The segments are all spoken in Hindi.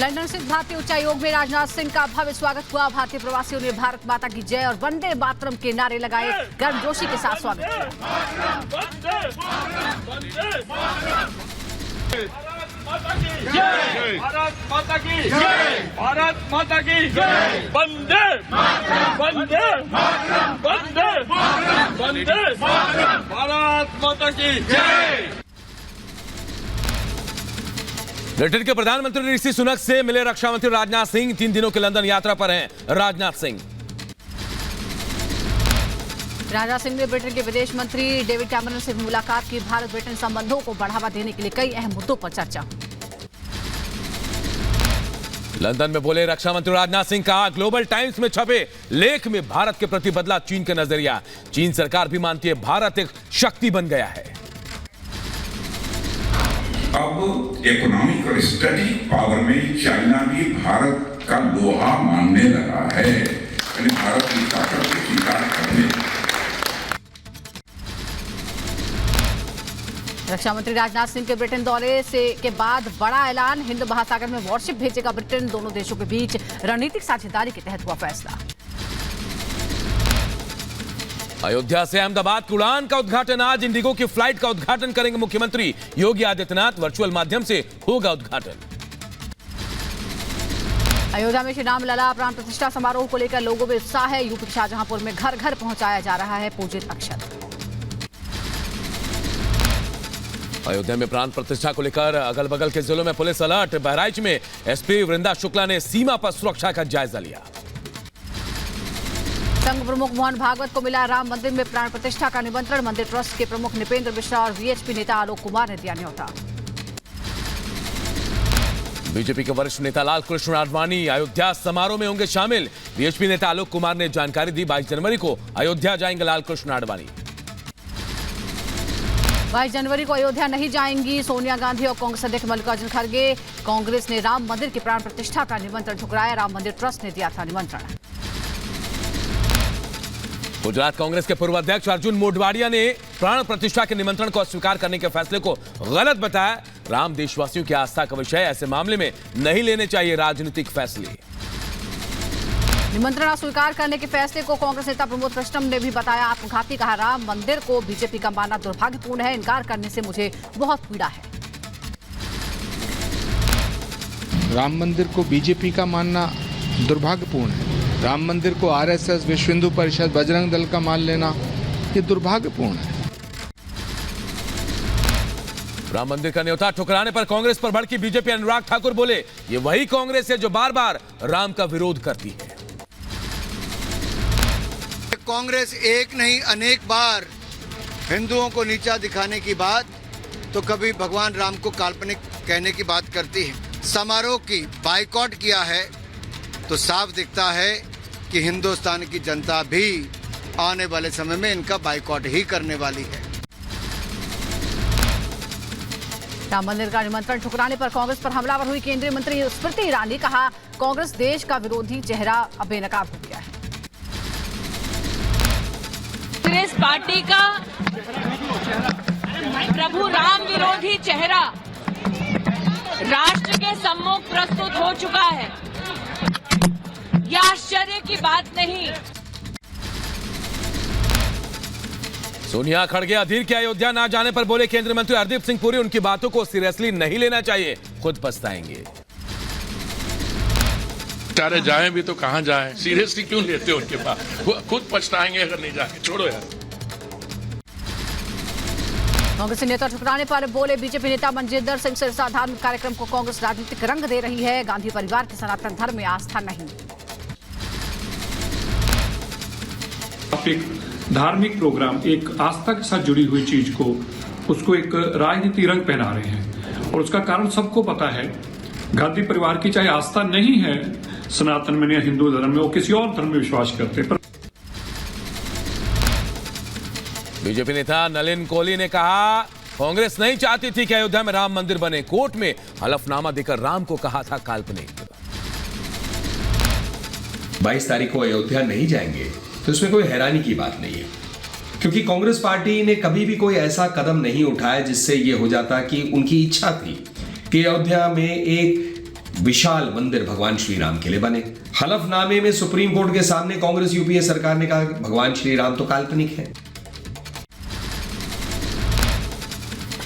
लंदन स्थित भारतीय उच्चायोग में राजनाथ सिंह का भव्य स्वागत हुआ। भारतीय प्रवासियों ने भारत माता की जय और वंदे मातरम के नारे लगाए, गर्मजोशी के साथ स्वागत किया। भारत माता की जय, भारत माता की जय, वंदे वंदे वंदे वंदे भारत माता की जय। ब्रिटेन के प्रधानमंत्री ऋषि सुनक से मिले रक्षा मंत्री राजनाथ सिंह। 3 दिनों की लंदन यात्रा पर हैं राजनाथ सिंह। राजनाथ सिंह ने ब्रिटेन के विदेश मंत्री डेविड कैमरन से मुलाकात की। भारत ब्रिटेन संबंधों को बढ़ावा देने के लिए कई अहम मुद्दों पर चर्चा। लंदन में बोले रक्षा मंत्री राजनाथ सिंह। कहा, ग्लोबल टाइम्स में छपे लेख में भारत के प्रति बदला चीन का नजरिया। चीन सरकार भी मानती है भारत एक शक्ति बन गया है। अब इकोनॉमिक और स्ट्रेटेजिक पावर में चाइना भी भारत का लोहा मानने लगा है, यानी भारत की ताकत को स्वीकार करने। रक्षा मंत्री राजनाथ सिंह के ब्रिटेन दौरे के बाद बड़ा ऐलान। हिंद महासागर में वॉरशिप भेजेगा ब्रिटेन। दोनों देशों के बीच रणनीतिक साझेदारी के तहत हुआ फैसला। अयोध्या से अहमदाबाद की उड़ान का उद्घाटन आज। इंडिगो की फ्लाइट का उद्घाटन करेंगे मुख्यमंत्री योगी आदित्यनाथ। वर्चुअल माध्यम से होगा उद्घाटन। अयोध्या में श्री राम लला प्राण प्रतिष्ठा समारोह को लेकर लोगों में उत्साह है। यूपी के शाहजहांपुर में घर घर पहुंचाया जा रहा है पूजित अक्षत। अयोध्या में प्राण प्रतिष्ठा को लेकर अगल बगल के जिलों में पुलिस अलर्ट। बहराइच में एसपी वृंदा शुक्ला ने सीमा पर सुरक्षा का जायजा लिया। संघ प्रमुख मोहन भागवत को मिला राम मंदिर में प्राण प्रतिष्ठा का निमंत्रण। मंदिर ट्रस्ट के प्रमुख नृपेंद्र मिश्रा और वीएचपी नेता आलोक कुमार ने दिया न्योता। बीजेपी के वरिष्ठ नेता लाल कृष्ण आडवाणी अयोध्या समारोह में होंगे शामिल। वीएचपी नेता आलोक कुमार ने जानकारी दी। 22 जनवरी को अयोध्या जाएंगे लाल कृष्ण आडवाणी। 22 जनवरी को अयोध्या नहीं जाएंगी सोनिया गांधी और कांग्रेस अध्यक्ष मल्लिकार्जुन खड़गे। कांग्रेस ने राम मंदिर की प्राण प्रतिष्ठा का निमंत्रण ठुकराया। राम मंदिर ट्रस्ट ने दिया था निमंत्रण। गुजरात कांग्रेस के पूर्व अध्यक्ष अर्जुन मोढवाडिया ने प्राण प्रतिष्ठा के निमंत्रण को अस्वीकार करने के फैसले को गलत बताया। राम देशवासियों की आस्था का विषय, ऐसे मामले में नहीं लेने चाहिए राजनीतिक फैसले। निमंत्रण अस्वीकार करने के फैसले को कांग्रेस नेता प्रमोद कृष्णम ने भी बताया आत्मघाती। कहा, राम मंदिर को बीजेपी का मानना दुर्भाग्यपूर्ण है। इनकार करने से मुझे बहुत पीड़ा है। राम मंदिर को बीजेपी का मानना दुर्भाग्यपूर्ण है। राम मंदिर को आरएसएस, विश्व हिंदू परिषद, बजरंग दल का मान लेना ये दुर्भाग्यपूर्ण है। राम मंदिर का न्योता ठुकराने पर कांग्रेस पर भड़की बीजेपी। अनुराग ठाकुर बोले, ये वही कांग्रेस है जो बार बार राम का विरोध करती है। कांग्रेस एक नहीं अनेक बार हिंदुओं को नीचा दिखाने की बात, तो कभी भगवान राम को काल्पनिक कहने की बात करती है। समारोह की बाइकॉट किया है तो साफ दिखता है कि हिंदुस्तान की जनता भी आने वाले समय में इनका बाइकॉट ही करने वाली है। राम मंदिर का निमंत्रण ठुकराने पर कांग्रेस पर हमलावर हुई केंद्रीय मंत्री स्मृति ईरानी। कहा, कांग्रेस देश का विरोधी चेहरा अब बेनकाब हो गया है। कांग्रेस पार्टी का प्रभु राम विरोधी चेहरा राष्ट्र के सम्मुख प्रस्तुत हो चुका है। यह आश्चर्य की बात नहीं। सोनिया खड़गे अधीर के अयोध्या ना जाने पर बोले केंद्रीय मंत्री हरदीप सिंह पुरी, उनकी बातों को सीरियसली नहीं लेना चाहिए, खुद पछताएंगे। चारे जाएं भी तो कहां जाएं, सीरियसली क्यों लेते हो उनके बात, खुद पछताएंगे अगर नहीं जाएंगे, छोड़ो यार। कांग्रेस नेता ठुकराने पर बोले बीजेपी नेता मनजिंदर सिंह सिरसा, धार्मिक कार्यक्रम को कांग्रेस राजनीतिक रंग दे रही है। गांधी परिवार की सनातन धर्म में आस्था नहीं। आप एक धार्मिक प्रोग्राम, एक आस्था के साथ जुड़ी हुई चीज को, उसको एक राजनीतिक रंग पहना रहे हैं और उसका कारण सबको पता है। गांधी परिवार की चाहे आस्था नहीं है सनातन में या हिंदू धर्म में, वो किसी और धर्म में विश्वास करते हैं। बीजेपी नेता नलिन कोहली ने कहा, कांग्रेस नहीं चाहती थी कि अयोध्या में राम मंदिर बने। कोर्ट में हलफनामा देकर राम को कहा था काल्पनिक। 22 तारीख को अयोध्या नहीं जाएंगे तो इसमें कोई हैरानी की बात नहीं है, क्योंकि कांग्रेस पार्टी ने कभी भी कोई ऐसा कदम नहीं उठाया जिससे ये हो जाता कि उनकी इच्छा थी कि अयोध्या में एक विशाल मंदिर भगवान श्री राम के लिए बने। हलफनामे में सुप्रीम कोर्ट के सामने कांग्रेस यूपीए सरकार ने कहा भगवान श्री राम तो काल्पनिक है।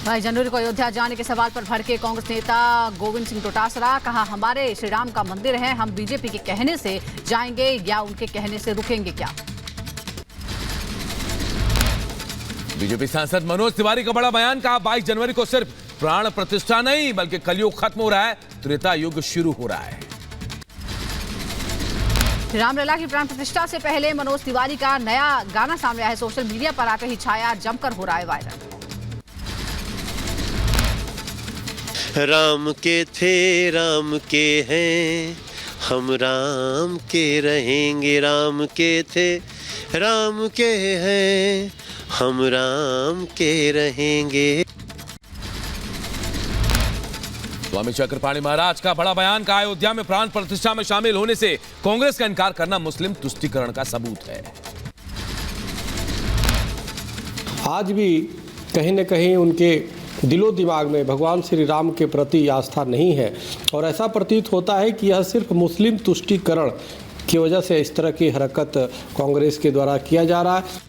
22 जनवरी को अयोध्या जाने के सवाल पर भड़के कांग्रेस नेता गोविंद सिंह डोटासरा, कहा हमारे श्री राम का मंदिर है, हम बीजेपी के कहने से जाएंगे या उनके कहने से रुकेंगे क्या। बीजेपी सांसद मनोज तिवारी का बड़ा बयान, कहा 22 जनवरी को सिर्फ प्राण प्रतिष्ठा नहीं बल्कि कलयुग खत्म हो रहा है, त्रेता युग शुरू हो रहा है। रामलला की प्राण प्रतिष्ठा से पहले मनोज तिवारी का नया गाना सामने आया है, सोशल मीडिया पर आते ही छाया जमकर हो रहा है वायरल। राम के थे राम के हैं, हम राम के रहेंगे, राम के थे राम के हैं, हम राम के रहेंगे। स्वामी चक्रपाणी महाराज का बड़ा बयान, का अयोध्या में प्राण प्रतिष्ठा में शामिल होने से कांग्रेस का इनकार करना मुस्लिम तुष्टीकरण का सबूत है। आज भी कहीं न कहीं उनके दिलो दिमाग में भगवान श्री राम के प्रति आस्था नहीं है और ऐसा प्रतीत होता है कि यह सिर्फ मुस्लिम तुष्टीकरण की वजह से इस तरह की हरकत कांग्रेस के द्वारा किया जा रहा है।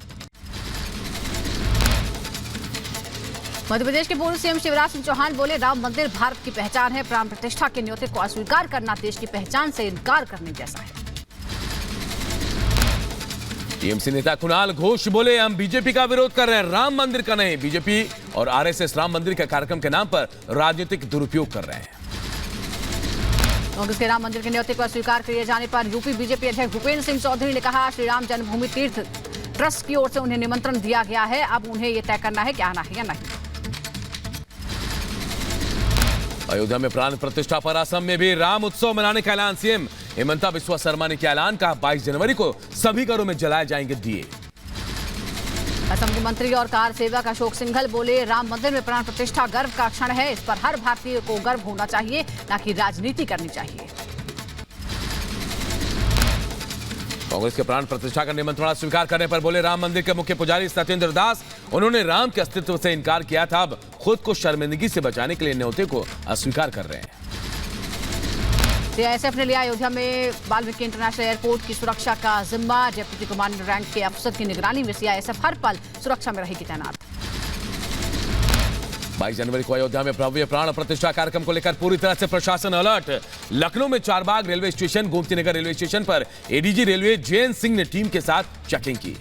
मध्य प्रदेश के पूर्व सीएम शिवराज सिंह चौहान बोले, राम मंदिर भारत की पहचान है, प्राण प्रतिष्ठा के न्योते को अस्वीकार करना देश की पहचान से इनकार करने जैसा है। टीएमसी नेता कुणाल घोष बोले, हम बीजेपी का विरोध कर रहे हैं, राम मंदिर का नहीं। बीजेपी और आरएसएस राम मंदिर के कार्यक्रम के नाम पर राजनीतिक दुरुपयोग कर रहे हैं। कांग्रेस के राम मंदिर के न्योते को अस्वीकार किए जाने पर यूपी बीजेपी अध्यक्ष भूपेंद्र सिंह चौधरी ने कहा, श्री राम जन्मभूमि तीर्थ ट्रस्ट की ओर से उन्हें निमंत्रण दिया गया है, अब उन्हें यह तय करना है कि आना है या नहीं। अयोध्या में प्राण प्रतिष्ठा पर असम में भी राम उत्सव मनाने का ऐलान, सीएम हिमंता बिस्वा शर्मा ने किया ऐलान, कहा 22 जनवरी को सभी घरों में जलाए जाएंगे दिए। असम के मंत्री और कार सेवक अशोक सिंघल बोले, राम मंदिर में प्राण प्रतिष्ठा गर्व का क्षण है, इस पर हर भारतीय को गर्व होना चाहिए, न कि राजनीति करनी चाहिए। कांग्रेस के प्राण प्रतिष्ठा का निमंत्रण स्वीकार करने पर बोले राम मंदिर के मुख्य पुजारी सत्येंद्र दास, उन्होंने राम के अस्तित्व से इनकार किया था, अब खुद को शर्मिंदगी से बचाने के लिए न्योते को अस्वीकार कर रहे हैं। सीआईएसएफ ने लिया अयोध्या में वाल्मीकि इंटरनेशनल एयरपोर्ट की सुरक्षा का जिम्मा, डिप्टी कमांडर रैंक के अफसर की निगरानी में सीआईएसएफ हर पल सुरक्षा में रहेगी तैनात। 22 जनवरी को अयोध्या में भव्य प्राण प्रतिष्ठा कार्यक्रम को लेकर पूरी तरह से प्रशासन अलर्ट। लखनऊ में Charbagh railway station, Gomti Nagar railway station पर एडीजी रेलवे जयंत सिंह ने टीम के साथ चेकिंग की।